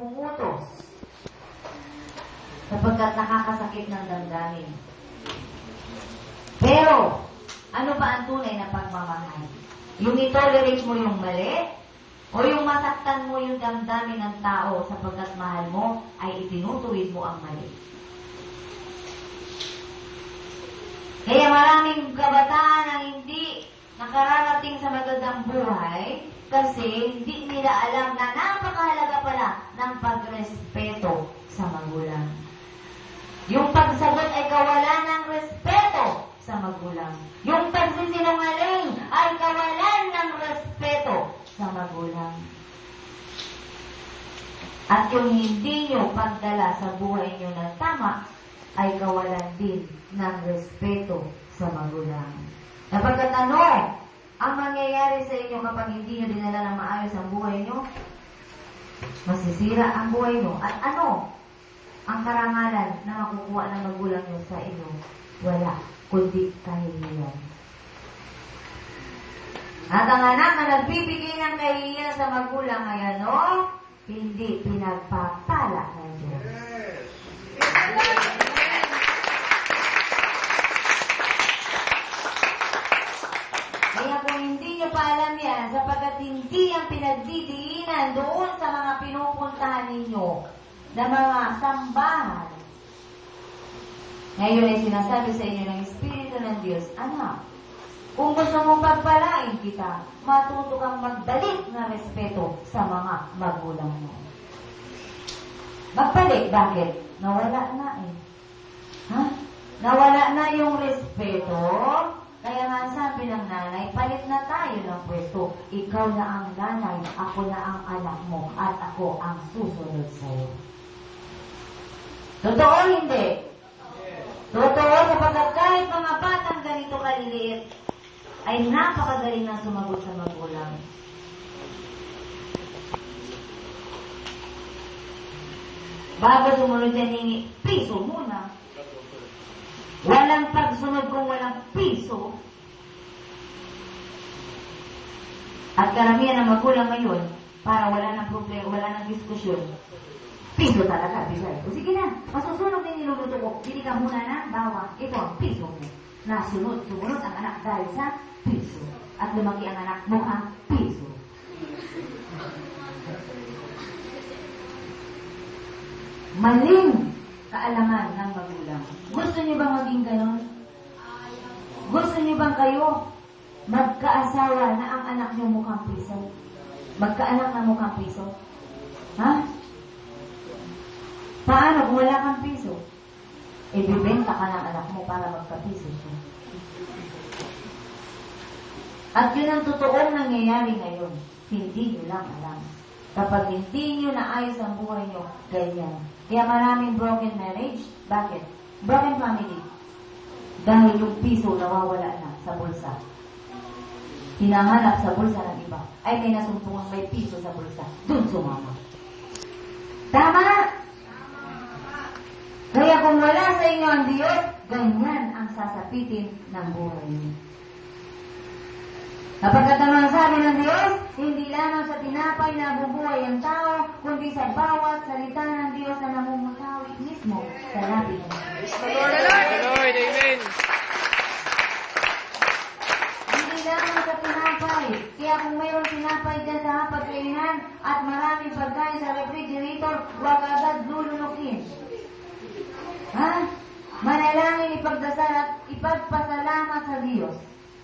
Umutos sapagkat nakakasakit ng damdamin. Pero, ano ba ang tunay na pagmamahal? Yung itolerate mo yung mali, o yung masaktan mo yung damdamin ng tao sapagkat mahal mo, ay itinutuwid mo ang mali. Kaya maraming kabataan ang hindi nakararating sa magandang buhay kasi hindi nila alam na napakahalaga pala ng pagrespeto sa magulang. Yung pagsagot ay kawalan ng respeto sa magulang. Yung pagsisinungaling ay kawalan ng respeto sa magulang. At yung hindi nyo pagdala sa buhay nyo ng tama ay kawalan din ng respeto sa magulang. Napagkat ano ang mangyayari sa inyo kapag hindi nyo dinala ng maayos ang buhay nyo? Masisira ang buhay nyo. At ano ang karangalan na makukuha ng magulang nyo sa inyo? Wala, kundi kahihiyan. At ang anak na nagbibigay ng kahihiyan sa magulang ay ano? Hindi pinagpapala ng Diyos. Kaya kung hindi nyo pa alam yan, sapagkat hindi ang pinagdidiinan doon sa mga pinupuntahan ninyo na mga sambahan. Ngayon ay sinasabi sa inyo ng Espiritu ng Diyos, anak, kung gusto mong pagpalain kita, matuto kang magbalik na respeto sa mga magulang mo. Magbalik, bakit? Nawala na eh. Ha? Nawala na yung respeto. Kaya nga sabi ng nanay, palit na tayo ng pwesto. Ikaw na ang nanay, ako na ang anak mo, at ako ang susunod sa'yo. Totoo hindi? Totoo, sapagkat kahit mga batang ganito kaliliit, ay napakagaling na sumagot sa magulang. Bago sumunod yan, hingi, piso muna. Walang pagsunod kung walang piso. At karamihan ng magulang ngayon, para wala ng problema, wala ng diskusyon, piso talaga, bisay. O sige na, masusunog din niluluto ko. Bili ka muna na, bawang. Ito ang piso mo. Sumunod ang anak dahil sa piso. At lumaki ang anak mo ang piso. Maling kaalaman ng magulang. Gusto niyo bang maging ganon? Gusto niyo bang kayo magkaasawa na ang anak niyo mukhang piso? Magkaanak na mukhang piso? Ha? Paano kung wala kang piso? Ibibenta ka ng anak mo para magkapiso siya. At yun ang totoong nangyayari ngayon. Hindi nyo lang alam. Kapag hindi nyo naayos ang buhay nyo, ganyan. Kaya maraming broken marriage. Bakit? Broken family. Dahil yung piso nawawala na sa bulsa. Hinahanap sa bulsa ng iba. Ay may nasumpungang may piso sa bulsa. Doon sumama. Tama! Kaya kung wala sa inyo ang Diyos, ganyan ang sasapitin ng buhay niyo. Kapagkat naman sabi ng Diyos, hindi lamang sa tinapay na bubuhay ang tao, kundi sa bawat salita ng Diyos na namumutawi mismo sa labi ng Diyos. Lord, amen. Hindi lamang sa tinapay. Kaya kung mayroong tinapay dyan sa hapagkainan at maraming pagkain sa refrigerator, huwag agad lulunukin. Ha? Manalangin, ipagdasal at ipagpasalamat sa Diyos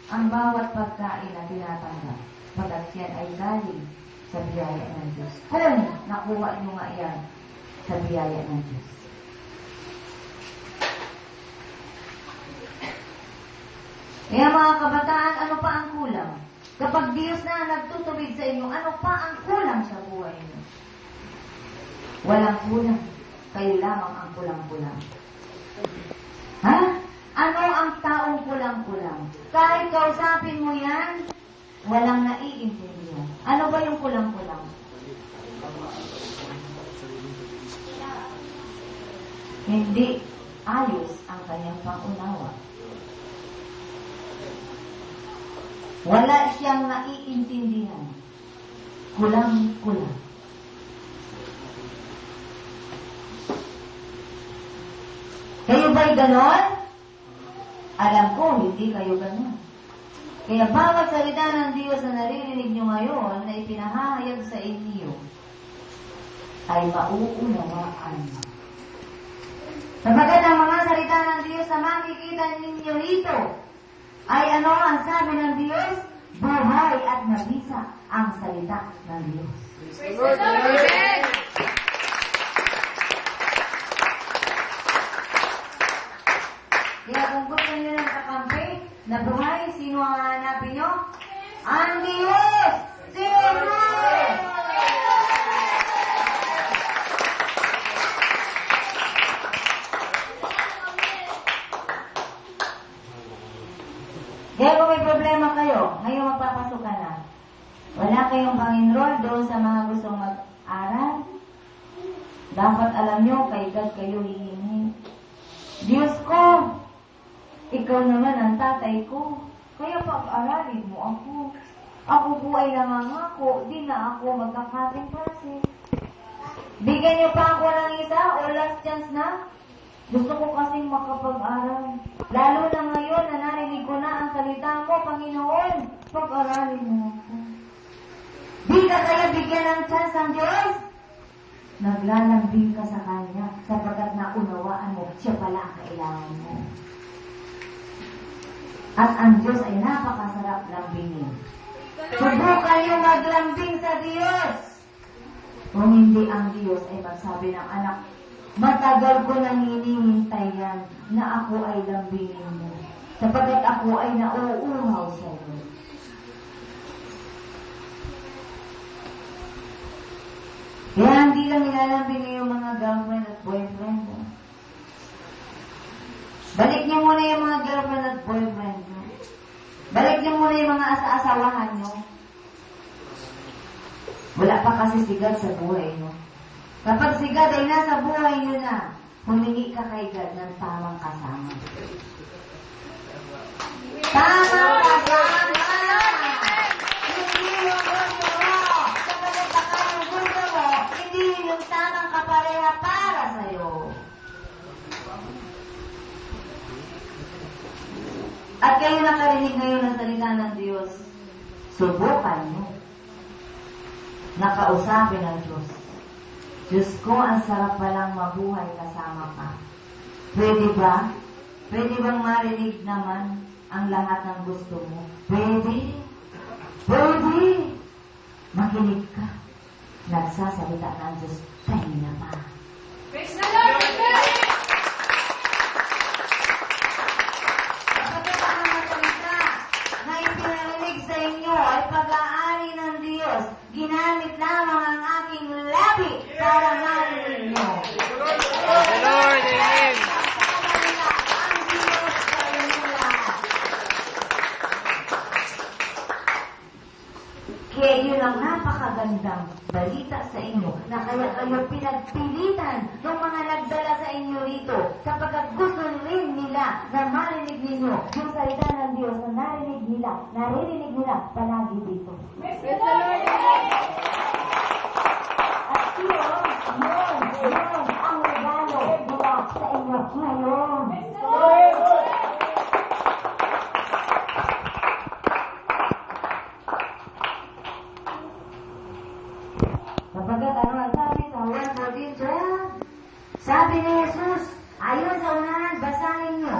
ang bawat pagkain na tinatanggap. Pagkat yan ay galing sa biyaya ng Diyos. Kung nakuha nyo nga yan sa biyaya ng Diyos. Kaya mga kabataan, ano pa ang kulang? Kapag Diyos na nagtutubig sa inyo, ano pa ang kulang sa buhay niyo? Walang kulang. Kayo lamang ang kulang-kulang. Ha? Ano ang taong kulang-kulang? Kahit kausapin mo yan, walang naiintindihan. Ano ba yung kulang-kulang? Hindi ayos ang kanyang pangunawa. Wala siyang naiintindihan. Kulang-kulang. Kayo ba'y ganon? Alam ko, hindi kayo ganon. Kaya bawat salita ng Diyos na naririnig nyo ngayon na ipinahayag sa inyo ay mauunawaan. Sapagat ang mga salita ng Diyos na makikita ninyo rito ay ano ang sabi ng Diyos? Buhay at mabisa ang salita ng Diyos. Kaya kung gusto nyo ng kakampi na buhay, sino ang hanapin nyo? Ang Diyos! Sino? Kaya kung may problema kayo, ngayon magpapasok ka na. Wala kayong pang-enroll doon sa mga gustong mag-aral. Dapat alam nyo, kay God kayo hihingi. Diyos ko, ikaw naman ang tatay ko. Kaya pag-aralin mo ako. Ako po ay nangangako, di na ako magkakating klase. Bigyan niyo pa ako ng isa o last chance na? Gusto ko kasing makapag-aral. Lalo na ngayon na narinig ko na ang salita mo, Panginoon. Pag-aralin mo ako. Di ka kaya bigyan ng chance ng Diyos? Naglalambing ka sa Kanya sapagkat naunawaan mo, siya pala ang kailangan mo. At ang Diyos ay napakasarap lambingin. Subukan niyo maglambing sa Diyos. Kung hindi ang Diyos ay magsabi ng anak, matagal ko nang hinihintay yan na ako ay lambingin mo. Sapagkat ako ay nauuhaw sa iyo. Kaya hindi lang nilalambing niyo yung mga girlfriend at boyfriend. Balik niyo muna yung mga girlfriend at boyfriend nyo. Balik niyo muna yung mga asa-asawahan nyo. Wala pa kasi sigad sa buhay nyo. Kapag sigad ay nasa buhay nyo na, humingi ka kay God ng tamang kasama. Tamang kasama! Hindi yung gusto mo. Kapag baka yung gusto mo, hindi yung tamang kapareha para sa'yo. At kayo nakarinig ngayon ng salita ng Diyos, subukan mo. Nakausapin ng Diyos. Diyos ko, ang sarap palang mabuhay kasama ka. Pwede ba? Pwede bang marinig naman ang lahat ng gusto mo? Pwede? Pwede? Makinig ka. Nagsasalita ng Diyos kanina pa. Praise the Lord! Sa inyo ay pag-aari ng Diyos. Ginamit lamang ang aking labi para marinig nyo. Praise the Lord, amen. Ang Diyos sa inyo lahat. Kaya yun ang napakagandang balita sa inyo na kaya kayo pinagpilitan ng mga nagdala sa inyo rito sapagkat gusto rin nila na marinig ninyo yung salita ng Diyos na naririnig nila palagi dito. Praise the Lord! At yun ang regalo mula sa inyo ngayon. Kapagkat ano ang sabi sa Juan 14:12? Sabi ni Jesus, ayon sa unahan, basahin nyo.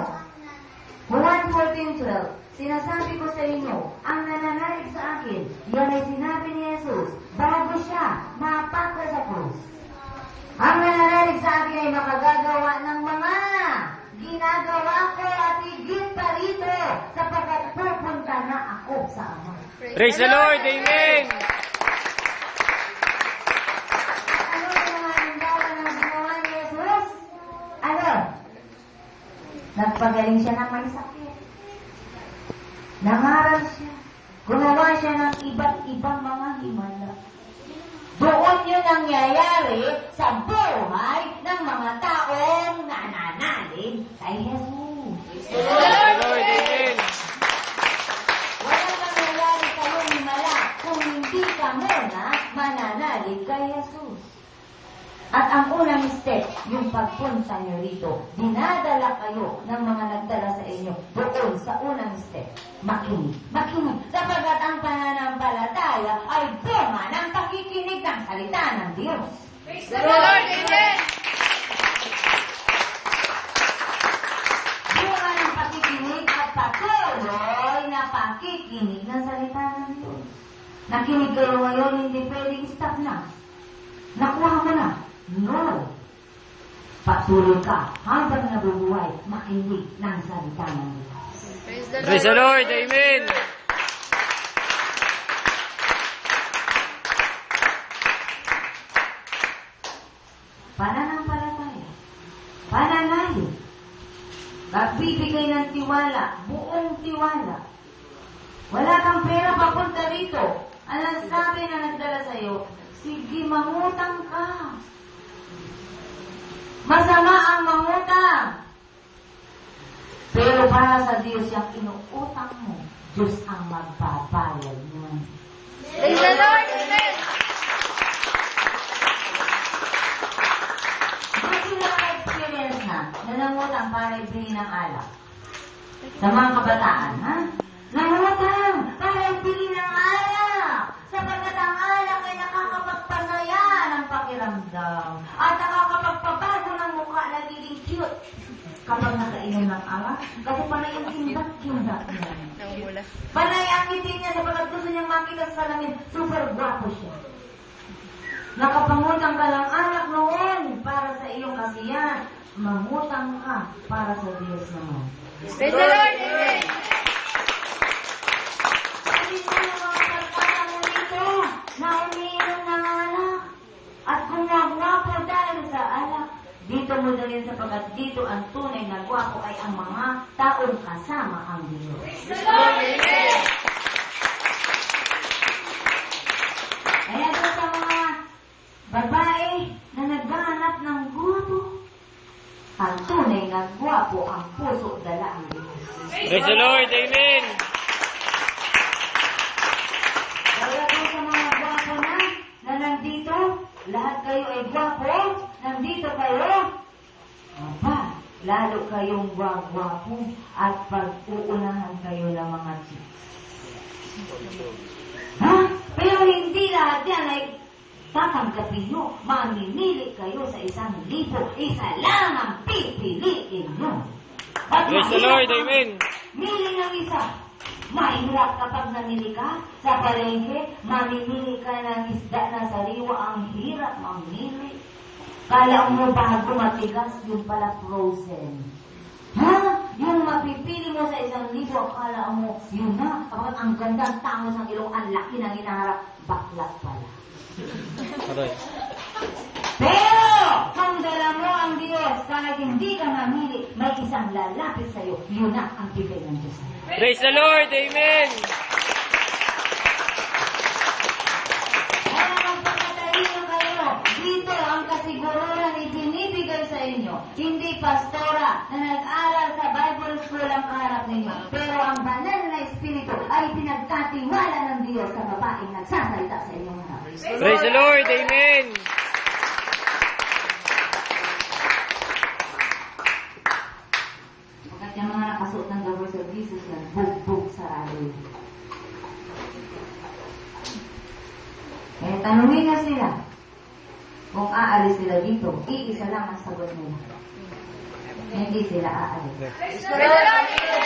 Juan 14:12, sinasabi ko sa inyo, ang nananalig sa akin, yan ay sinabi ni Jesus, bago siya mapako sa krus. Ang nananalig sa akin ay makagagawa ng mga ginagawa ko at higit pa rito sapagkat pupunta na ako sa Ama. Praise the Lord, amen. Ano yung mga hindala ng ginawa ni Jesus? Ano? Nagpagaling siya ng may sakit. Nangaral siya. Gumawa siya ng iba't ibang mga himala. Doon yun nangyayari sa buhay ng mga taong nananalig kay Jesus. Praise the Lord, amen. Walang nangyayari sa'yo himala kung hindi ka muna mananalig kay Jesus. At ang unang step, yung pagpunta nyo rito, dinadala kayo ng mga nagdala sa inyo doon sa unang step. Makinig. Makinig. Sapagkat ang pananampalataya ay bunga ng pakikinig ng salita ng Diyos. Praise the Lord. Amen. Bunga ng pakikinig at patuloy na pakikinig ng salita ng Diyos. Nakinig kayo ngayon, hindi pwedeng stop na. Nakuha mo na. No. Patuloy ka hanggang nabubuhay, makinig ng salita ng Diyos. Praise the Lord. Amen. Pananampalataya. Pananalig. Magbibigay ng tiwala, buong tiwala. Wala kang pera papunta rito. Anong sabi na nagdala sa'yo? Sige, mangutang ka. Masama ang mangutang. Pero para sa Diyos, yung inuutang mo, Diyos ang magbabayad mo. Praise the Lord. Amen. Kasi nakaka-experience na nangutang para ibili ng alak. Sa mga kabataan, ha? Nangutang para ibili ng alak. Sapagkat ang alak ay nakakapagpasaya ng pakiramdam. At nakakapagpabago ng mukha, nagiging cute. Kapag nakainom ng alak, kasi panay yung kindat-kindat niya. Panay ang ngiti niya sapagkat gusto niyang makita sa salamin, super guwapo siya. Nakapangutang ka ng alak noon para sa iyong kasiyahan. Mangutang ka para sa Diyos naman. Praise the Lord. Amen. Hindi mo na mga pagkata mo nito na umiinom ng alak at gumagwapo dahil sa alak. Dito mo dalhin sapagkat dito ang tunay na gwapo ay ang mga taong kasama ang Diyos. Praise the Lord. Amen. Kaya doon sa mga babae na naghahanap ng gwapo, ang tunay na gwapo ang puso dala ang Diyos. Praise the Lord. Amen. Kaya doon sa mga gwapo na nandito, lahat kayo ay gwapo, nandito kayo, aba, lalo kayong gwapo at pag-uunahan kayo ng mga chicks. Ha? Pero hindi lahat yan ay tatanggapin nyo. Mamimili kayo sa 1,000. Isa lang ang pipiliin nyo. At Praise the Lord. Amen. mili ng isa. Mahirap kapag namili ka sa palengke, mamimili ka ng isda na sariwa, ang hirap mamili. Kala mo bago matigas, yung pala frozen. Ha? Yung mapipili mo sa 1,000, akala mo, yun na. Kapag ang gandang tangos ng ilong, ang laki ng inaharap, baklat pala. Aray. Pero, kung dala mo ang Diyos, kahit hindi ka mamili, may isang lalapit sa'yo, yun na ang bigay ng Diyos sa'yo. Praise the Lord. Amen. Kaya magpakatalino kayo, dito ang kasiguruhan ibinibigay sa inyo. Hindi pastora na nag-aral sa Bible School ang kaharap ninyo. Pero ang banal na Espiritu ay pinagkatiwala ng Diyos sa babaeng nagsasalita sa inyong harap. Praise the Lord. Amen. Pagkat yung mga nakasuot ng gawin sa Jesus yan, bugbog sarado. Kaya tanungin na sila kung aalis sila dito, iisa lang ang sagot nila. Hindi sila aalis. Praise the Lord.